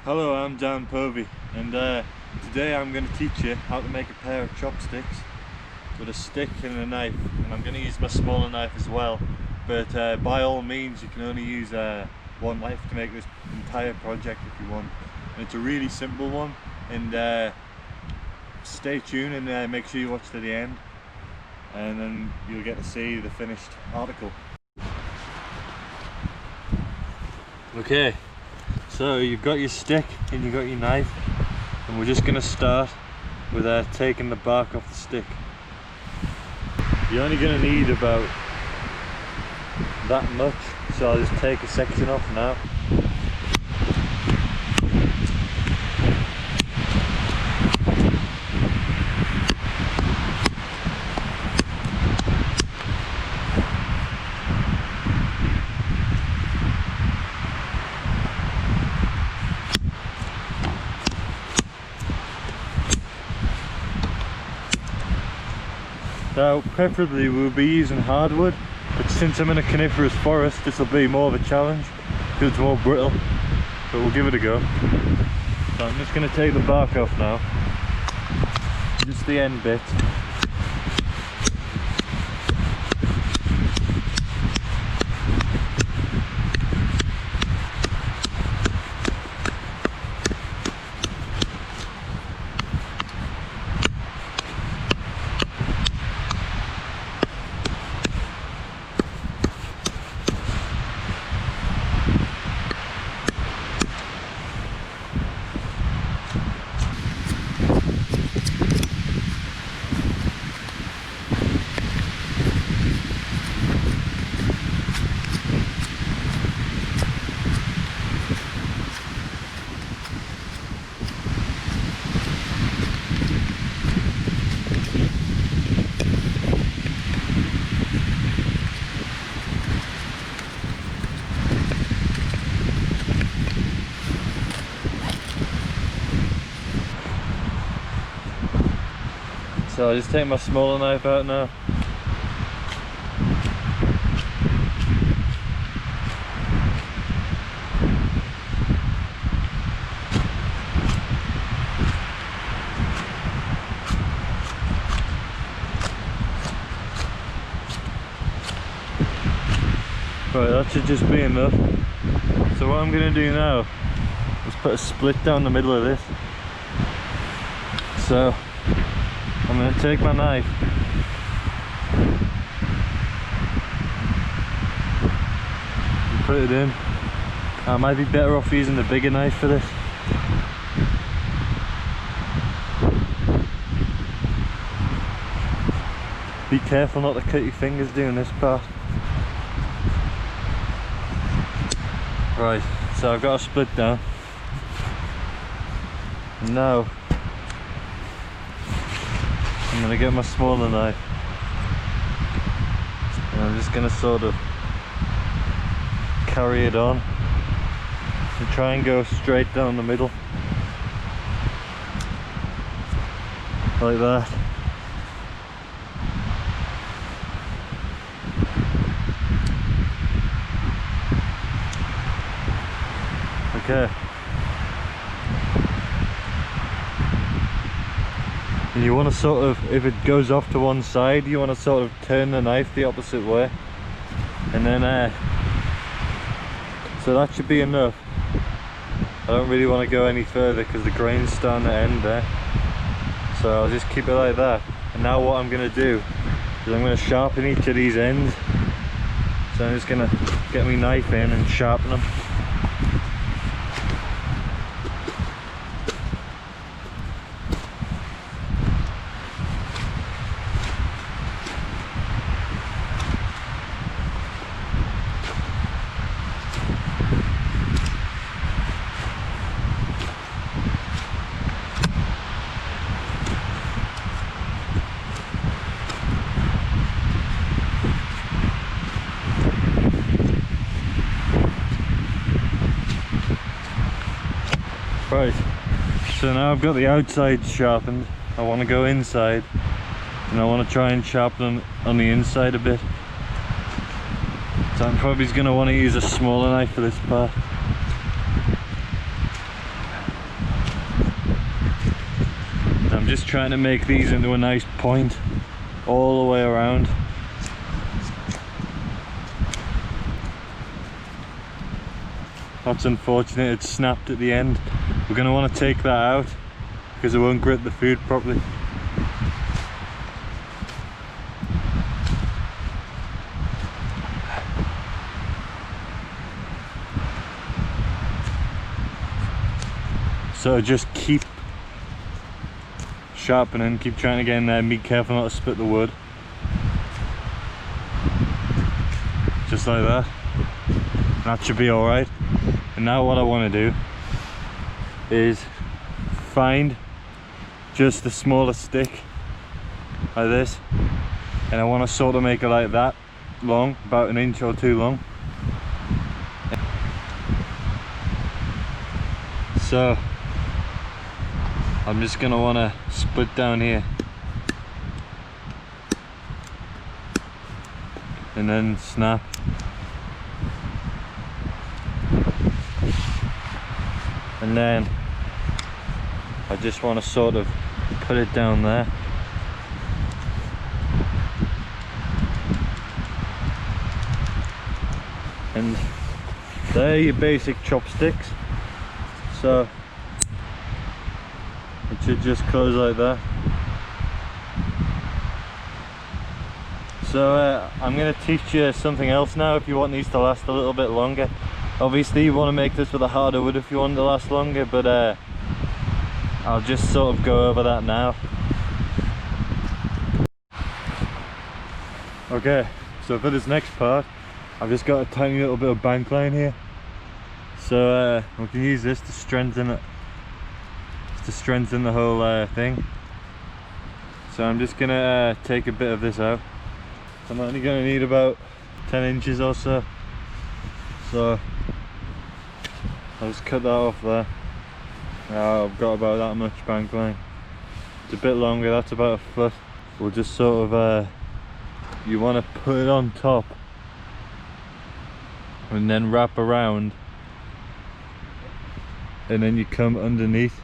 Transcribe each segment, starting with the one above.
Hello, I'm Povey, and today I'm going to teach you how to make a pair of chopsticks with a stick and a knife, and I'm going to use my smaller knife as well, but by all means you can only use one knife to make this entire project if you want. And it's a really simple one, and stay tuned and make sure you watch to the end, and then you'll get to see the finished article. Okay. So you've got your stick and you've got your knife, and we're just going to start with taking the bark off the stick. You're only going to need about that much, so I'll just take a section off now. Now, preferably we'll be using hardwood, but since I'm in a coniferous forest, this will be more of a challenge because it's more brittle, but we'll give it a go. So I'm just going to take the bark off now, just the end bit. So I just take my smaller knife out now. Right, that should just be enough. So what I'm going to do now is put a split down the middle of this. So I'm going to take my knife and put it in. I might be better off using the bigger knife for this. Be careful not to cut your fingers doing this part. Right, so I've got a split down. Now I'm going to get my smaller knife, and I'm just going to sort of carry it on and try and go straight down the middle, like that. Okay. And you want to sort of, if it goes off to one side, you want to sort of turn the knife the opposite way, and then so that should be enough. I don't really want to go any further because the grain's starting to end there, so I'll just keep it like that. And now what I'm going to do is I'm going to sharpen each of these ends. So I'm just going to get my knife in and sharpen them. Right, so now I've got the outside sharpened, I want to go inside, and I want to try and sharpen on the inside a bit. So I'm probably going to want to use a smaller knife for this part. just trying to make these into a nice point all the way around. That's unfortunate, it snapped at the end. We're going to want to take that out because it won't grip the food properly. So just keep sharpening, keep trying to get in there and be careful not to split the wood. Just like that. That should be alright. And now what I want to do is find just the smallest stick like this, and I want to sort of make it like that long, about an inch or two long. So I'm just going to want to split down here and then snap. And then I just want to sort of put it down there. And there are your basic chopsticks. So it should just close like that. So I'm going to teach you something else now if you want these to last a little bit longer. Obviously you want to make this with a harder wood if you want it to last longer, but I'll just sort of go over that now. Okay, so for this next part I've just got a tiny little bit of bank line here, so we can use this to strengthen it, the whole thing. So I'm just gonna take a bit of this out. I'm only gonna need about 10 inches or so, so I'll just cut that off there. Now I've got about that much bank line. It's a bit longer, that's about a foot. We'll just sort of you want to put it on top and then wrap around, and then you come underneath,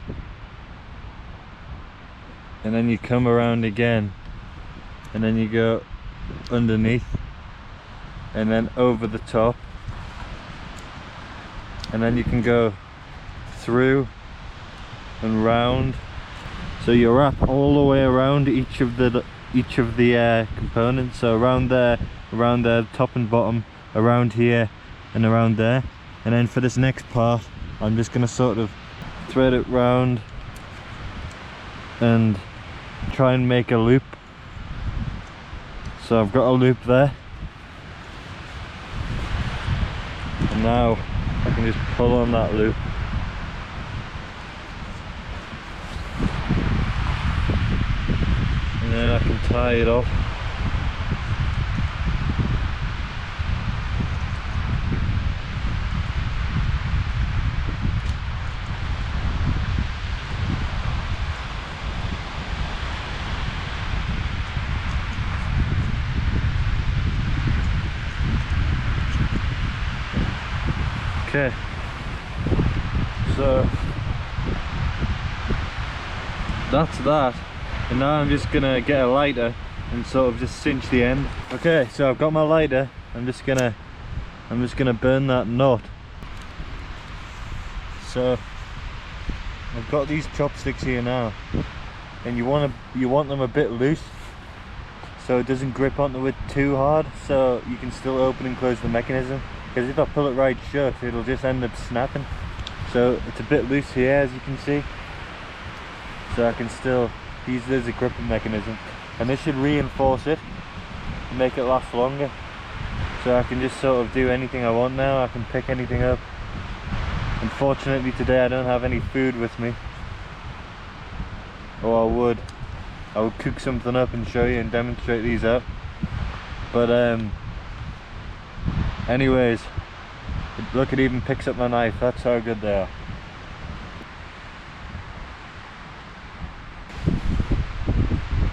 and then you come around again, and then you go underneath, and then over the top, and then you can go through and round. So you wrap all the way around each of the components. So around there, top and bottom, around here and around there. And then for this next part I'm just going to sort of thread it round and try and make a loop. So I've got a loop there, and now I can just pull on that loop. And then I can tie it off. Okay, so that's that, and now I'm just gonna get a lighter and sort of just cinch the end. Okay, so I've got my lighter. I'm just gonna burn that knot. So I've got these chopsticks here now, and you want them a bit loose so it doesn't grip onto it too hard, so you can still open and close the mechanism. Because if I pull it right shut, it'll just end up snapping. So it's a bit loose here, as you can see. So I can still use this as a gripping mechanism, and this should reinforce it and make it last longer. So I can just sort of do anything I want now. I can pick anything up. Unfortunately today I don't have any food with me, or I would cook something up and show you and demonstrate these out. But anyways, look, it even picks up my knife. That's how good they are.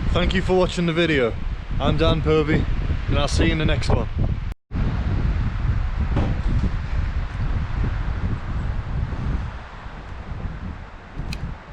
Thank you for watching the video. I'm Dan Povey, and I'll see you in the next one.